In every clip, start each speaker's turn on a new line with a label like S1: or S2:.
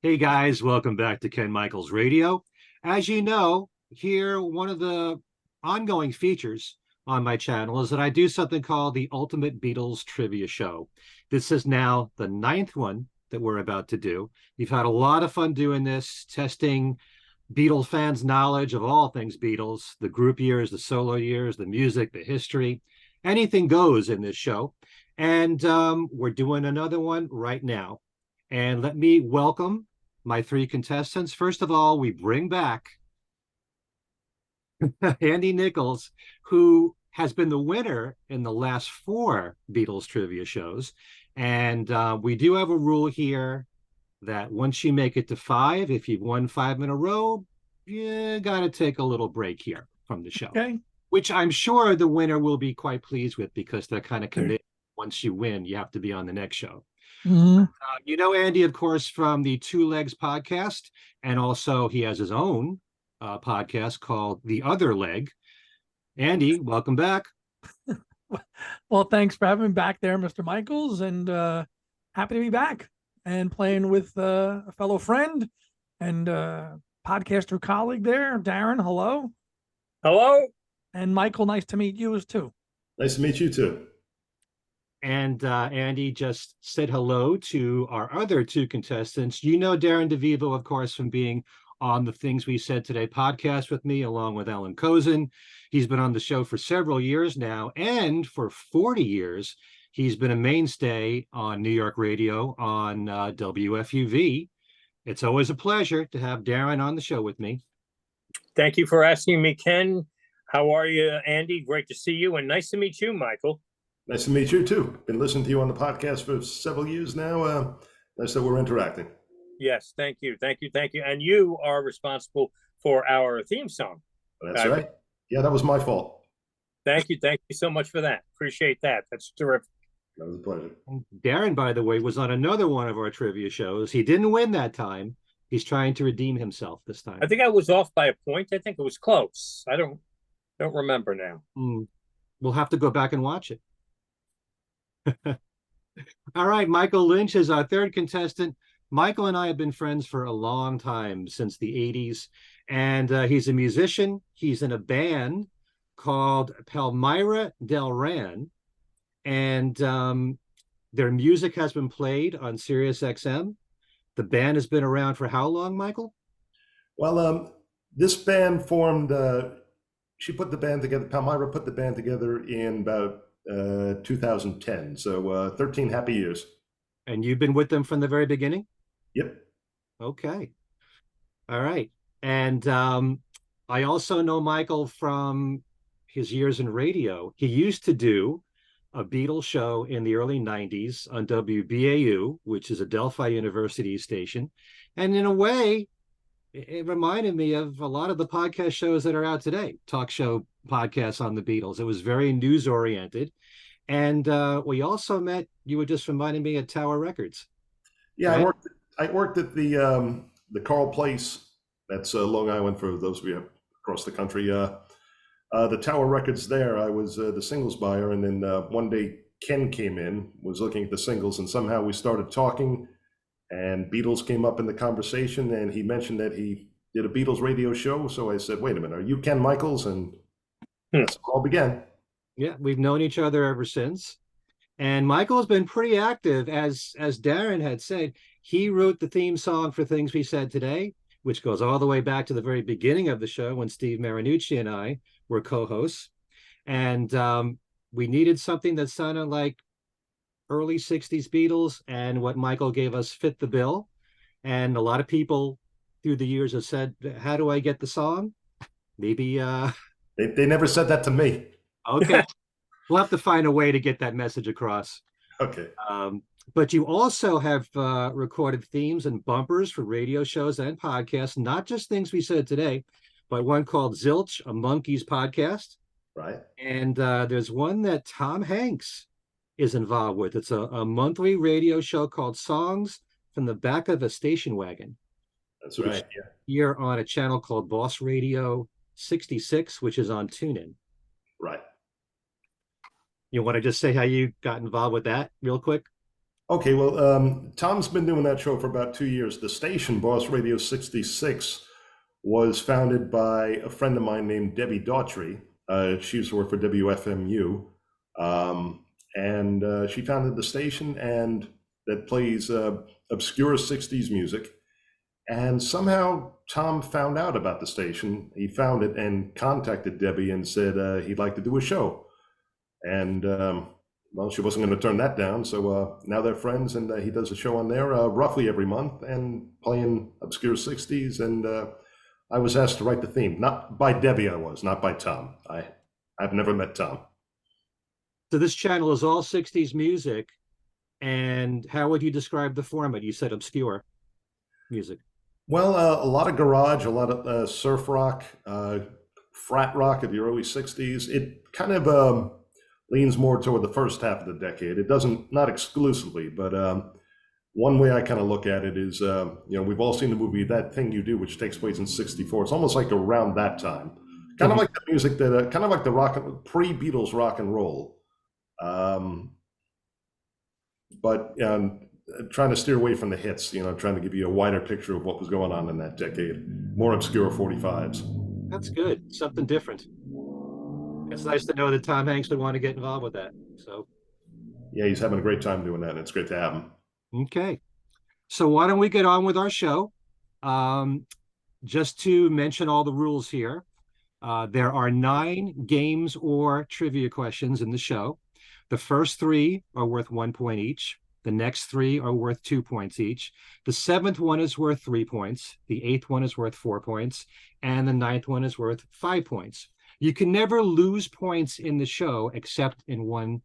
S1: Hey guys, welcome back to Ken Michaels Radio. As you know, here one of the ongoing features on my channel is that I do something called the Ultimate Beatles Trivia Show. This is now the ninth one that we're about to do. We've had a lot of fun doing this, testing Beatles fans' knowledge of all things Beatles, the group years, the solo years, the music, the history. Anything goes in this show. And we're doing another one right now. And let me welcome my three contestants. First of all, we bring back Andy Nicholes, who has been the winner in the last four Beatles trivia shows. And we do have a rule here that once you make it to five, if you've won five in a row, you got to take a little break here from the show,
S2: Okay.
S1: which I'm sure the winner will be quite pleased with because they're kind of committed. Once you win, you have to be on the next show.
S2: Mm-hmm.
S1: You know Andy, of course, from the Two Legs podcast, and also he has his own podcast called The Other Leg. Andy, welcome back.
S2: Well, thanks for having me back there, Mr. Michaels, and happy to be back and playing with a fellow friend and podcaster colleague there, Darren. Hello.
S3: Hello.
S2: And Michael, nice to meet you as too.
S4: Nice to meet you too.
S1: And Andy just said hello to our other two contestants. You know Darren DeVivo, of course, from being on the Things We Said Today podcast with me, along with Ellen Cozen. He's been on the show for several years now, and for 40 years, he's been a mainstay on New York radio on WFUV. It's always a pleasure to have Darren on the show with me.
S3: Thank you for asking me, Ken. How are you, Andy? Great to see you, and nice to meet you, Michael.
S4: Nice to meet you too. Been listening to you on the podcast for several years now. Nice that we're interacting.
S3: Yes, thank you. And you are responsible for our theme song.
S4: That's right. Yeah, that was my fault.
S3: Thank you so much for that. Appreciate that. That's terrific.
S4: That was a pleasure.
S1: Darren, by the way, was on another one of our trivia shows. He didn't win that time. He's trying to redeem himself this time.
S3: I think I was off by a point. I think it was close. I don't remember now.
S1: We'll have to go back and watch it. All right, Michael Lynch is our third contestant. Michael and I have been friends for a long time, since the 80s, and he's a musician. He's in a band called Palmyra Del Ran, and their music has been played on Sirius XM. The band has been around for how long, Michael?
S4: Well, this band formed, she put the band together, Palmyra put the band together in about 2010, so 13 happy years.
S1: And you've been with them from the very beginning?
S4: Yep.
S1: Okay. All right. And I also know Michael from his years in radio. He used to do a Beatles show in the early 90s on WBAU, which is a Delphi University station. And in a way, it reminded me of a lot of the podcast shows that are out today, talk show podcasts on the Beatles. It was very news oriented. And we also met, you were just reminding me, at Tower Records.
S4: Yeah,
S1: right?
S4: I worked at the Carl Place. That's Long Island for those of you across the country. The Tower Records there, I was the singles buyer. And then one day Ken came in, was looking at the singles, and somehow we started talking. And Beatles came up in the conversation, and he mentioned that he did a Beatles radio show. So I said, wait a minute, are you Ken Michaels? And that's how it all began.
S1: Yeah, we've known each other ever since. And Michael's been pretty active, as Darren had said. He wrote the theme song for Things We Said Today, which goes all the way back to the very beginning of the show when Steve Marinucci and I were co-hosts. And we needed something that sounded like early 60s Beatles, and what Michael gave us fit the bill. And a lot of people through the years have said, how do I get the song? Maybe
S4: They never said that to me.
S1: okay. We'll have to find a way to get that message across.
S4: Okay.
S1: But you also have recorded themes and bumpers for radio shows and podcasts, not just Things We Said Today, but one called Zilch, a Monkeys podcast.
S4: Right.
S1: And there's one that Tom Hanks is involved with. It's a monthly radio show called Songs from the Back of a Station Wagon.
S4: That's right. Yeah.
S1: Here on a channel called Boss Radio 66, which is on TuneIn.
S4: Right.
S1: You want to just say how you got involved with that real quick?
S4: Okay, well, Tom's been doing that show for about 2 years. The station, Boss Radio 66, was founded by a friend of mine named Debbie Daughtry. She used to work for WFMU. And she founded the station and that plays obscure 60s music. And somehow Tom found out about the station. He found it and contacted Debbie and said he'd like to do a show. And well, she wasn't going to turn that down. So now they're friends, and he does a show on there roughly every month and playing obscure 60s. And I was asked to write the theme, not by Debbie, not by Tom. I've never met Tom.
S1: So this channel is all 60s music. And how would you describe the format? You said obscure music.
S4: Well, a lot of garage, a lot of surf rock, frat rock of the early 60s. It kind of leans more toward the first half of the decade. It doesn't, not exclusively, but one way I kind of look at it is, we've all seen the movie That Thing You Do, which takes place in 64. It's almost like around that time. Kind of like the music that, kind of like the pre-Beatles rock and roll. But trying to steer away from the hits, trying to give you a wider picture of what was going on in that decade. More obscure 45s.
S1: That's good. Something different. It's nice to know that Tom Hanks would want to get involved with that. So,
S4: yeah, he's having a great time doing that, and it's great to have him.
S1: Okay. So why don't we get on with our show? Just to mention all the rules here. There are 9 games or trivia questions in the show. The first 3 are worth 1 point each. The next 3 are worth 2 points each. The 7th one is worth 3 points. The 8th one is worth 4 points. And the 9th one is worth 5 points. You can never lose points in the show except in one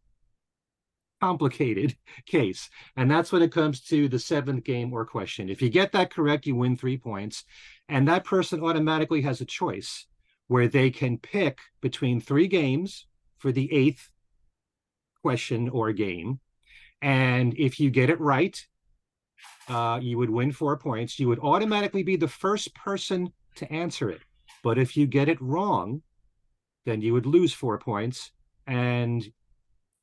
S1: complicated case. And that's when it comes to the 7th game or question. If you get that correct, you win 3 points. And that person automatically has a choice where they can pick between 3 games for the 8th question or game. And if you get it right, you would win 4 points. You would automatically be the first person to answer it. But if you get it wrong, then you would lose 4 points. And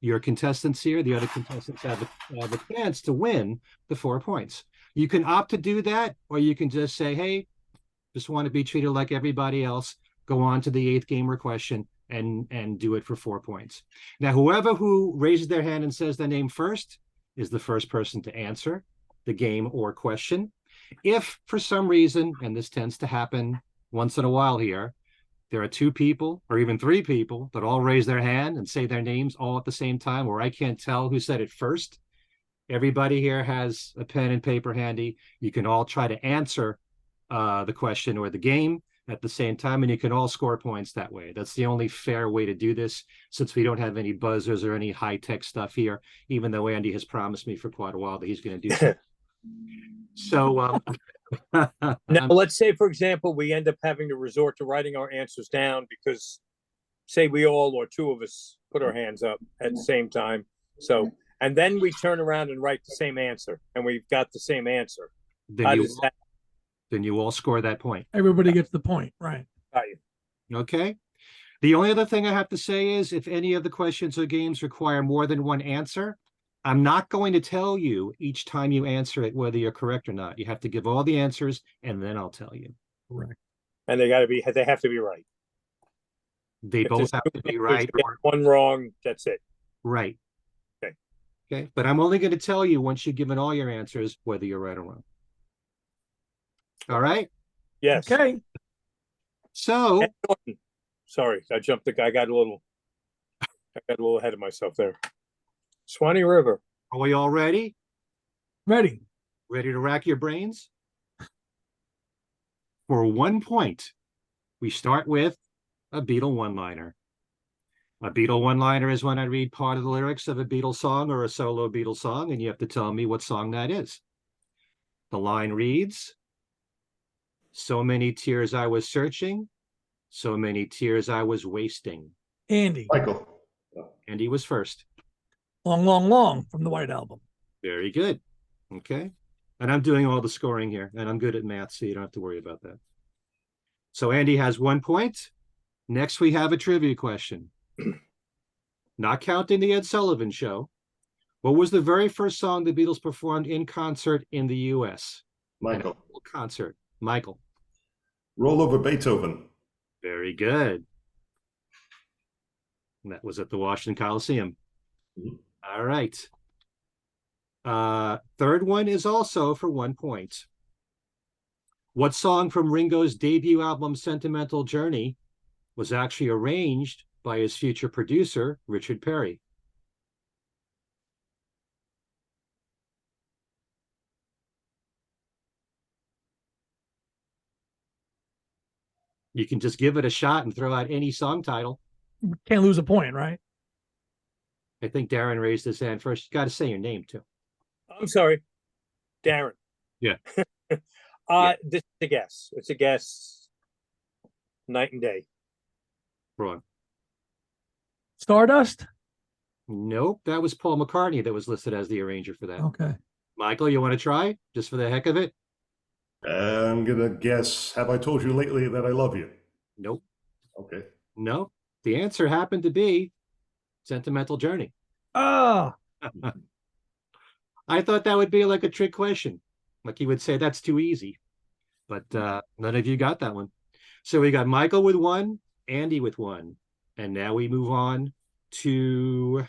S1: your contestants here, the other contestants have a chance to win the 4 points. You can opt to do that, or you can just say, hey, just want to be treated like everybody else. Go on to the 8th game or question and do it for 4 points. Now, whoever who raises their hand and says their name first is the first person to answer the game or question. If for some reason, and this tends to happen once in a while here, there are 2 people or even 3 people that all raise their hand and say their names all at the same time, where I can't tell who said it first. Everybody here has a pen and paper handy. You can all try to answer the question or the game at the same time, and you can all score points that way. That's the only fair way to do this, since we don't have any buzzers or any high-tech stuff here, even though Andy has promised me for quite a while that he's going to do so. So
S3: now let's say, for example, we end up having to resort to writing our answers down because, say, we all or 2 of us put our hands up at the same time. So, and then we turn around and write the same answer, and we've got the same answer.
S1: Then you all score that point.
S2: Everybody gets the point, right?
S1: Okay. The only other thing I have to say is, if any of the questions or games require more than one answer, I'm not going to tell you each time you answer it whether you're correct or not. You have to give all the answers, and then I'll tell you.
S2: Correct.
S3: And they have to be right.
S1: They both have to be right.
S3: One wrong, that's it.
S1: Right.
S3: Okay.
S1: Okay. But I'm only going to tell you once you've given all your answers whether you're right or wrong. All right.
S3: Yes.
S2: Okay.
S1: So,
S3: sorry, I got a little ahead of myself there. Swanee River.
S1: Are we all ready?
S2: Ready.
S1: Ready to rack your brains? For 1 point, we start with a Beatle one-liner. A Beatle one-liner is when I read part of the lyrics of a Beatles song or a solo Beatles song, and you have to tell me what song that is. The line reads, so many tears I was searching, so many tears I was wasting.
S2: Andy.
S4: Michael.
S1: Andy was first.
S2: Long, long, long from the White Album.
S1: Very good. Okay. And I'm doing all the scoring here, and I'm good at math, so you don't have to worry about that. So Andy has 1 point. Next, we have a trivia question. Not counting the Ed Sullivan Show. What was the very first song the Beatles performed in concert in the U.S.?
S4: Michael.
S1: Concert. Michael.
S4: Roll Over Beethoven.
S1: Very good. And that was at the Washington Coliseum.
S4: Mhm.
S1: All right. Third one is also for 1 point. What song from Ringo's debut album, Sentimental Journey, was actually arranged by his future producer, Richard Perry? You can just give it a shot and throw out any song title.
S2: Can't lose a point, right?
S1: I think Darren raised his hand first. You got to say your name too.
S3: I'm sorry, Darren.
S1: Yeah.
S3: This is a guess. It's a guess. Night and Day.
S1: Wrong.
S2: Stardust?
S1: Nope, that was Paul McCartney that was listed as the arranger for that.
S2: Okay.
S1: Michael, you want to try just for the heck of it?
S4: I'm gonna guess. Have I told you lately that I love you?
S1: Nope.
S4: Okay.
S1: No. The answer happened to be Sentimental Journey.
S2: Oh,
S1: I thought that would be like a trick question. Like you would say, that's too easy. But none of you got that one. So we got Michael with 1, Andy with 1. And now we move on to,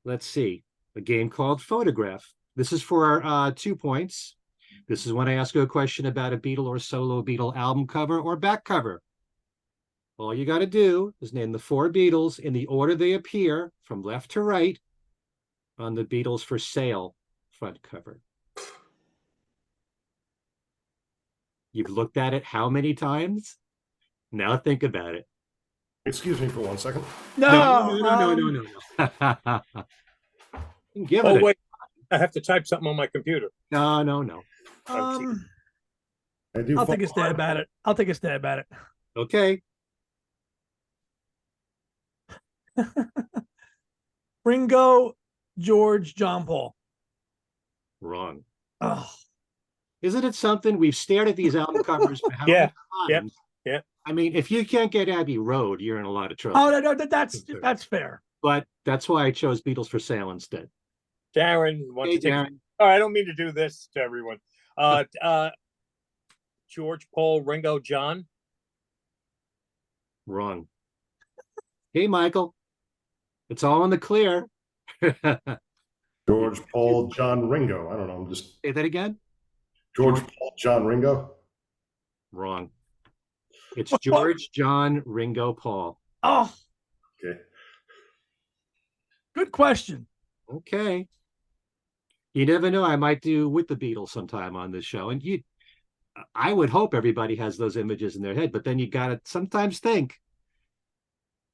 S1: let's see, a game called Photograph. This is for 2 points. This is when I ask you a question about a Beatle or solo Beatle album cover or back cover. All you got to do is name the 4 Beatles in the order they appear from left to right on the Beatles for Sale front cover. You've looked at it how many times? Now think about it.
S4: Excuse me for 1 second.
S1: No. Give it.
S3: Oh, wait. I have to type something on my computer.
S1: No.
S2: I'll
S4: I do.
S2: take a stab at it. I'll take a stab at it.
S1: Okay.
S2: Ringo, George, John Paul.
S1: Wrong.
S2: Oh,
S1: Isn't it something? We've stared at these album covers for how
S3: Yeah,
S1: many times?
S3: yeah.
S1: I mean, if you can't get Abbey Road, you're in a lot of trouble.
S2: oh no, that's fair.
S1: But that's why I chose Beatles for Sale instead.
S3: Darren wants
S1: Hey,
S3: to take.
S1: Darren.
S3: Oh, I don't mean to do this to everyone. George, Paul, Ringo, John.
S1: Wrong. Hey, Michael. It's all in the clear.
S4: George, Paul, John, Ringo. I don't know. I'm just
S1: Say that again.
S4: George, Paul, John, Ringo.
S1: Wrong. It's George, John, Ringo, Paul.
S2: Oh,
S4: Okay.
S2: good question.
S1: Okay. You never know. I might do with the Beatles sometime on this show. And I would hope everybody has those images in their head, but then you got to sometimes think,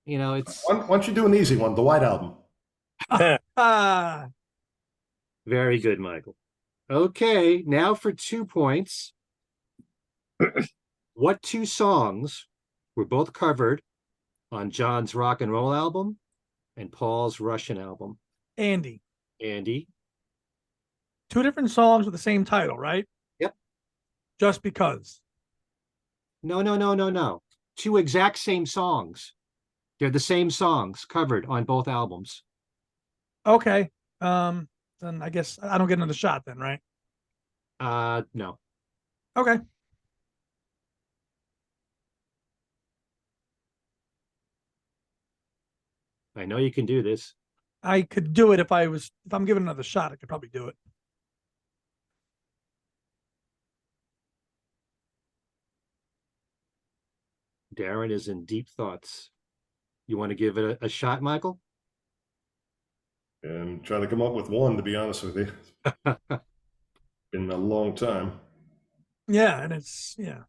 S1: it's
S4: Why don't you do an easy one? The White Album.
S1: very good, Michael. Okay. Now for 2 points. What 2 songs were both covered on John's rock and roll album and Paul's Russian album?
S2: Andy. 2 different songs with the same title, right?
S1: Yep.
S2: Just because.
S1: No. 2 exact same songs. They're the same songs covered on both albums.
S2: Okay. Then I guess I don't get another shot then, right?
S1: No.
S2: Okay.
S1: I know you can do this.
S2: I could do it if I'm given another shot, I could probably do it.
S1: Darren is in deep thoughts. You want to give it a shot, Michael?
S4: I'm trying to come up with one, to be honest with you. Been a long time.
S2: Yeah, and yeah.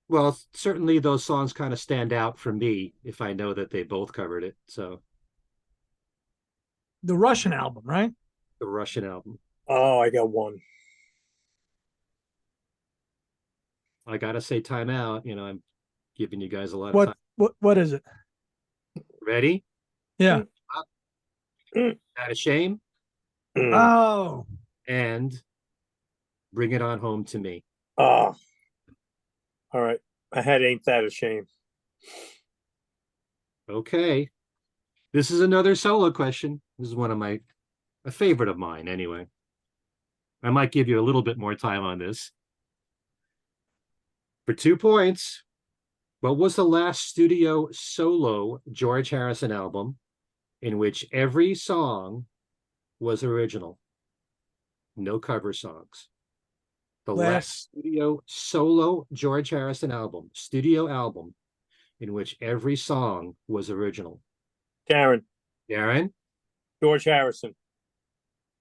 S1: Well, certainly those songs kind of stand out for me if I know that they both covered it. So
S2: The Russian album, right?
S1: the Russian album.
S3: Oh, I got one.
S1: I gotta say timeout. I'm giving you guys a lot of time.
S2: What is it?
S1: Ready?
S2: Yeah.
S1: Not a shame.
S2: Oh.
S1: And Bring It On Home to Me.
S3: Oh. All right. I had Ain't That a Shame.
S1: Okay. This is another solo question. This is one of a favorite of mine anyway. I might give you a little bit more time on this. For 2 points, what was the last studio solo George Harrison album in which every song was original? No cover songs. The last studio solo George Harrison album, studio album, in which every song was original.
S3: Darren.
S1: George
S3: Harrison.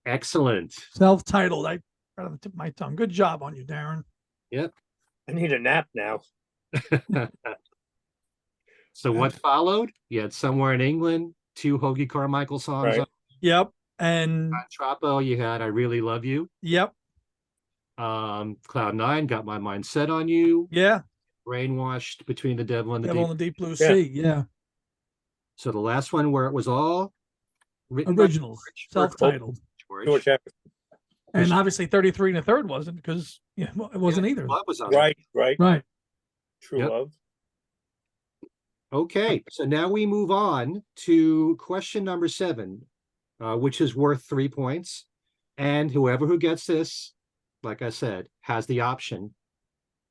S1: Excellent.
S2: Self-titled. I right on the tip of my tongue. Good job on you, Darren.
S1: Yep.
S3: I need a nap now.
S1: So what followed? You had Somewhere in England, 2 Hoagie Carmichael songs.
S3: Right.
S2: Yep. And
S1: on Troppo, you had I Really Love You.
S2: Yep.
S1: Cloud 9, Got My Mind Set on You.
S2: Yeah.
S1: Brainwashed, Between the Devil and the
S2: Devil
S1: Deep.
S2: in the Deep Blue Sea. Yeah.
S1: So the last one where it was all written
S2: Originals, self-titled.
S3: George Harrison.
S2: And obviously 33 and a third wasn't because it wasn't either.
S1: Love was on
S3: Right. True
S1: Yep.
S3: Love.
S1: Okay, so now we move on to question number 7, which is worth 3 points. And whoever who gets this, like I said, has the option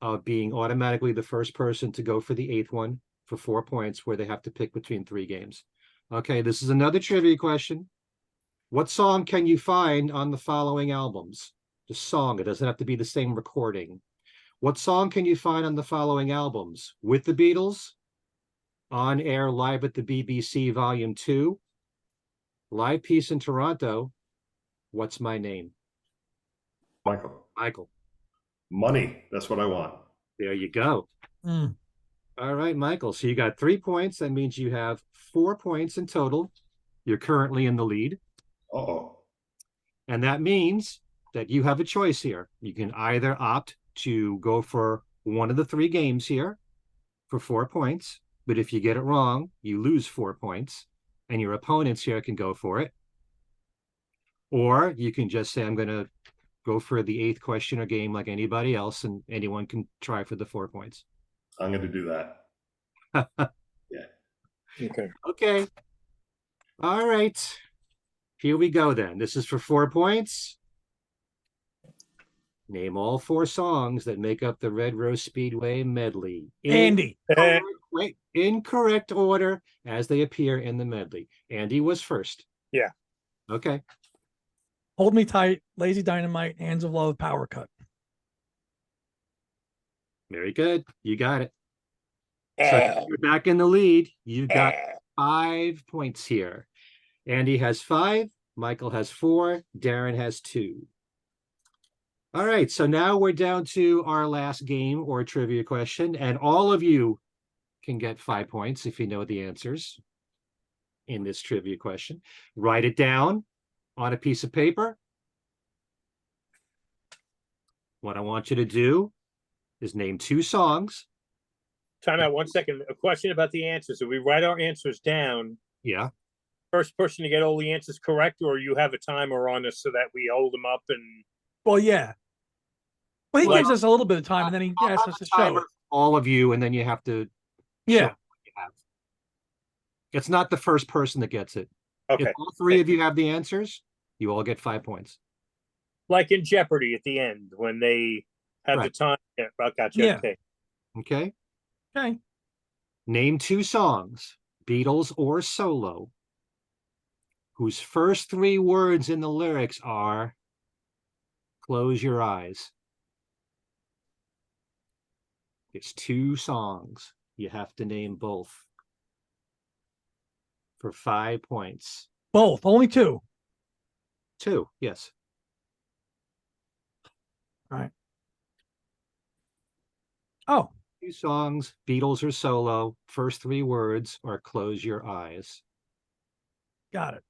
S1: of being automatically the first person to go for the 8th one for 4 points, where they have to pick between 3 games. Okay, this is another trivia question. What song can you find on the following albums? The song, it doesn't have to be the same recording. What song can you find on the following albums? With the Beatles, On Air Live at the BBC Volume 2, Live Piece in Toronto, What's My Name?
S4: Michael. Money. That's what I want.
S1: There you go.
S2: Mm.
S1: All right, Michael. So you got 3 points. That means you have 4 points in total. You're currently in the lead.
S4: Uh-oh.
S1: And that means that you have a choice here. You can either opt to go for one of the 3 games here for 4 points. But if you get it wrong, you lose 4 points. And your opponents here can go for it. Or you can just say, I'm going to go for the 8th question or game like anybody else, and anyone can try for the 4 points.
S4: I'm going to do that. Yeah.
S3: Okay.
S1: All right. Here we go then. This is for 4 points. Name all 4 songs that make up the Red Rose Speedway medley.
S2: Andy.
S1: Incorrect order as they appear in the medley. Andy was first.
S3: Yeah.
S1: Okay.
S2: Hold Me Tight, Lazy Dynamite, Hands of Love, Power Cut.
S1: Very good. You got it. So you're back in the lead. You've got 5 points here. Andy has 5. Michael has 4. Darren has 2. All right. So now we're down to our last game or trivia question. And all of you can get 5 points if you know the answers in this trivia question. Write it down on a piece of paper. What I want you to do is name 2 songs.
S3: Time out 1 second. A question about the answers. If we write our answers down,
S1: Yeah.
S3: first person to get all the answers correct, or you have a timer on us so that we hold them up and
S2: Well, yeah. Well, he
S3: Like-
S2: gives us a little bit of time, and then he
S1: I'll
S2: asks
S1: have
S2: us
S1: a
S2: to show
S1: timer
S2: it.
S1: for all of you, and then you have to
S2: Yeah.
S1: show what you have. It's not the first person that gets it.
S3: okay.
S1: If all 3 of you have the answers, you all get 5 points.
S3: Like in Jeopardy at the end when they have
S1: Right.
S3: the time. Yeah, I got you.
S2: Yeah.
S3: Okay.
S1: Okay.
S2: Okay.
S1: Name 2 songs, Beatles or solo, whose first 3 words in the lyrics are "Close Your Eyes." It's 2 songs. You have to name both for 5 points.
S2: Both. Only 2.
S1: 2, yes.
S2: Oh,
S1: 2 songs, Beatles or solo, first 3 words are "Close Your Eyes."
S2: got it.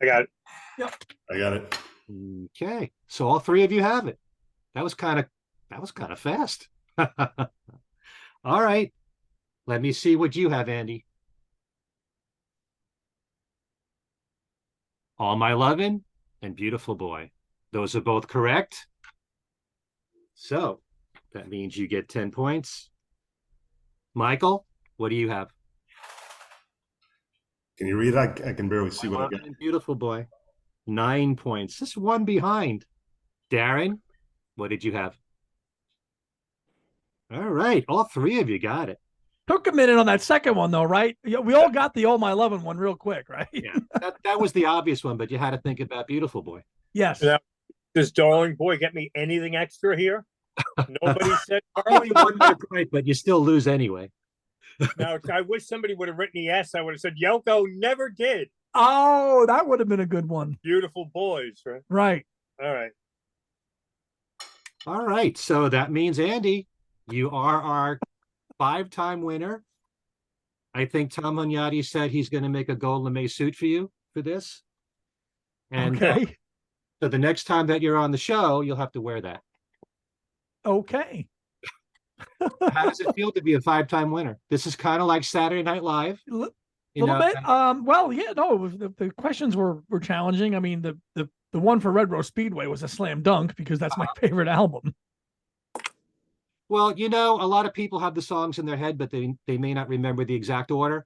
S3: I got it.
S4: I got it.
S1: Okay, so all 3 of you have it. That was kind of fast. All right, let me see what you have, Andy. All My Lovin' and Beautiful Boy. Those are both correct. So that means you get 10 points. Michael, what do you have?
S4: Can you read it? I can barely see what I got.
S1: Beautiful boy. 9 points. Just one behind. Darren, what did you have? All right. All three of you got it.
S2: Took a minute on that second one, though, right? We all got the "Oh My Lovin'" one real quick, right?
S1: Yeah, that was the obvious one, but you had to think about Beautiful Boy.
S2: Yes.
S3: Yeah. Does Darling Boy get me anything extra here? Nobody said
S1: Only one more point, but you still lose anyway.
S3: Now, I wish somebody would have written yes. I would have said Yoko never did.
S2: Oh, that would have been a good one.
S3: Beautiful Boys, right?
S2: Right.
S3: All right.
S1: All right. So that means, Andy, you are our 5-time winner. I think Tom Hunyadi said he's going to make a gold lame suit for you for this. And
S2: okay.
S1: So the next time that you're on the show, you'll have to wear that.
S2: Okay.
S1: How does it feel to be a 5-time winner? This is kind of like Saturday Night Live.
S2: A little bit. Well, yeah, no, the questions were challenging. I mean, the one for Red Rose Speedway was a slam dunk because that's my favorite album.
S1: Well, you know, a lot of people have the songs in their head, but they may not remember the exact order.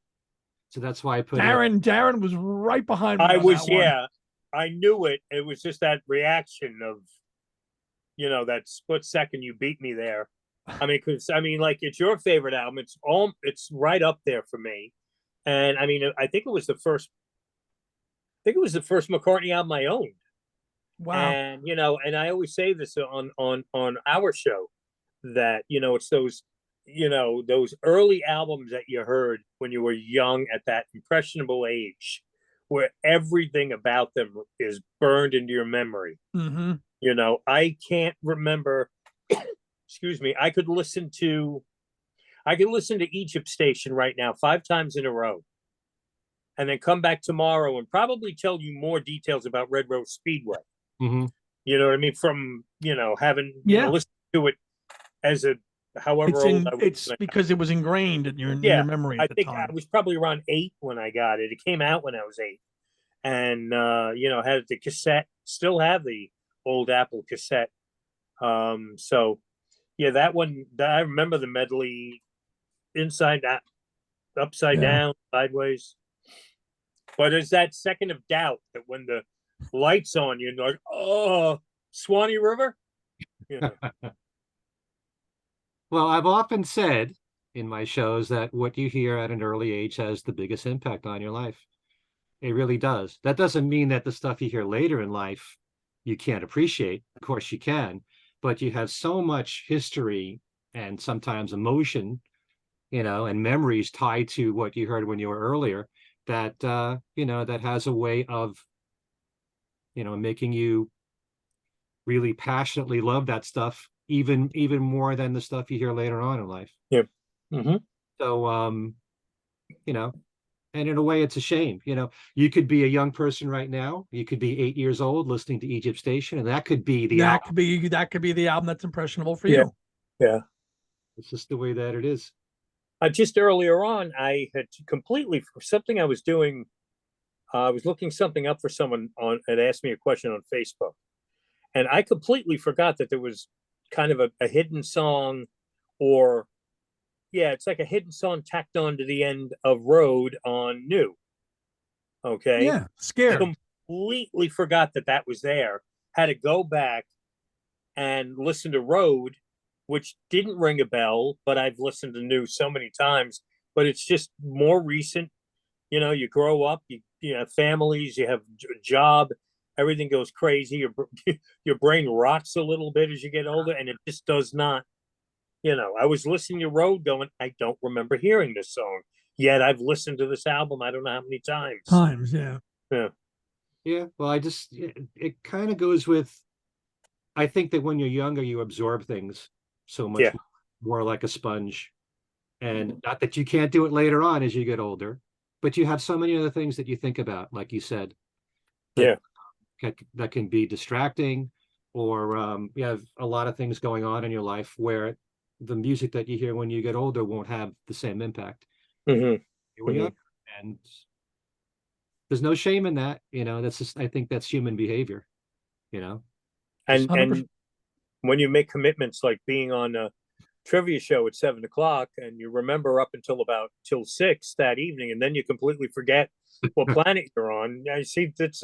S1: So that's why I put
S2: Darren was right behind me.
S3: I knew it. It was just that reaction of, that split second you beat me there. I mean, like, it's your favorite album. It's right up there for me. And I mean, I think it was the first McCartney album I owned.
S2: Wow.
S3: And, and I always say this on our show that, it's those early albums that you heard when you were young at that impressionable age, where everything about them is burned into your memory.
S2: Mm-hmm.
S3: I can't remember. Excuse me. I could listen to Egypt Station right now 5 times in a row, and then come back tomorrow and probably tell you more details about Red Rose Speedway.
S1: Mm-hmm.
S3: You know what I mean? From having listened to it as a however old I was.
S2: It's because it was ingrained in your memory.
S3: I think I was probably around 8 when I got it. It came out when I was 8, and had the cassette. Still have the old Apple cassette. So yeah, that one. I remember the medley, inside out, upside down, sideways. But there's that second of doubt that when the lights on, you're like, oh, Swanee River.
S1: Well, I've often said in my shows that what you hear at an early age has the biggest impact on your life. It really does. That doesn't mean that the stuff you hear later in life you can't appreciate. Of course you can, but you have so much history and sometimes emotion, and memories tied to what you heard when you were earlier that, that has a way of, making you really passionately love that stuff even more than the stuff you hear later on in life.
S3: Yeah. Mm-hmm.
S1: So, and in a way, it's a shame. You could be a young person right now. You could be 8 years old listening to Egypt Station, and that could be the album.
S2: That could be the album that's impressionable for you.
S3: Yeah.
S1: It's just the way that it is.
S3: Just earlier on, I had completely, for something I was doing, I was looking something up for someone had asked me a question on Facebook, and I completely forgot that there was kind of a hidden song, or it's like a hidden song tacked on to the end of Road on New. Okay.
S2: Yeah. Scared.
S3: Completely forgot that was there. Had to go back and listen to Road, which didn't ring a bell, but I've listened to New so many times, but it's just more recent. You grow up, you have families, you have a job, everything goes crazy. Your brain rots a little bit as you get older, and it just does not. I was listening to Road going, I don't remember hearing this song, yet I've listened to this album I don't know how many times.
S1: Yeah. Well, it kind of goes with, I think that when you're younger, you absorb things so much more like a sponge. And not that you can't do it later on as you get older, but you have so many other things that you think about, like you said, that can be distracting, or you have a lot of things going on in your life where the music that you hear when you get older won't have the same impact.
S3: Mm-hmm.
S1: And there's no shame in that. That's just, I think that's human behavior.
S3: And when you make commitments like being on trivia show at 7 o'clock, and you remember up until 6 that evening, and then you completely forget what planet you're on. I see that's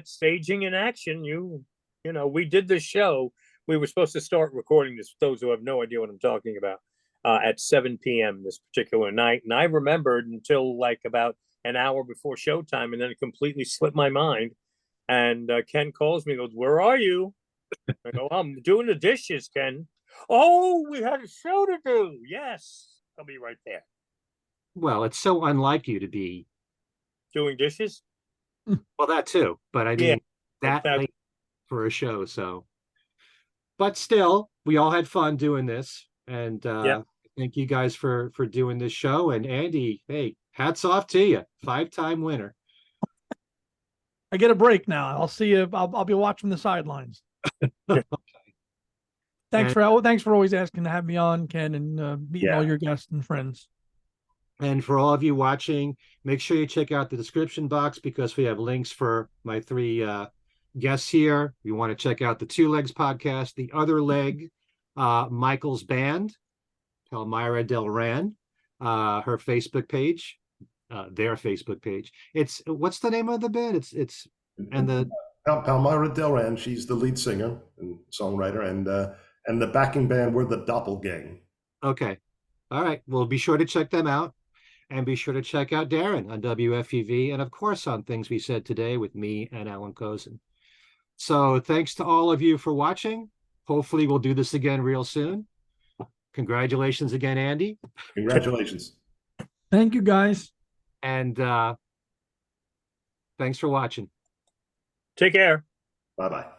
S3: staging in action. You know, we did this show. We were supposed to start recording this. Those who have no idea what I'm talking about, at 7 p.m. this particular night, and I remembered until like about an hour before showtime, and then it completely slipped my mind. And Ken calls me, goes, "Where are you?" I go, "I'm doing the dishes, Ken." "Oh, we had a show to do." "Yes, I'll be right there."
S1: Well, it's so unlike you to be
S3: Doing dishes?
S1: well, that too, but I mean that
S3: that-
S1: late for a show. So, but still, we all had fun doing this, and thank you guys for doing this show. And Andy, hey, hats off to you, 5-time winner.
S2: I get a break now. I'll see you. I'll be watching the sidelines. Thanks for always asking to have me on, Ken, and meeting all your guests and friends.
S1: And for all of you watching, make sure you check out the description box because we have links for my 3 guests here. You want to check out the Two Legs podcast, the other leg, Michael's band, Palmyra Del Ran, her Facebook page, their Facebook page. It's what's the name of the band? It's and the
S4: Palmyra Del Ran. She's the lead singer and songwriter, and the backing band were the Doppelgang.
S1: Okay, all right. Well, be sure to check them out. And be sure to check out Darren on WFUV and, of course, on Things We Said Today with me and Alan Kozin. So thanks to all of you for watching. Hopefully we'll do this again real soon. Congratulations again, Andy.
S4: Congratulations.
S2: Thank you, guys.
S1: And thanks for watching.
S3: Take care.
S4: Bye-bye.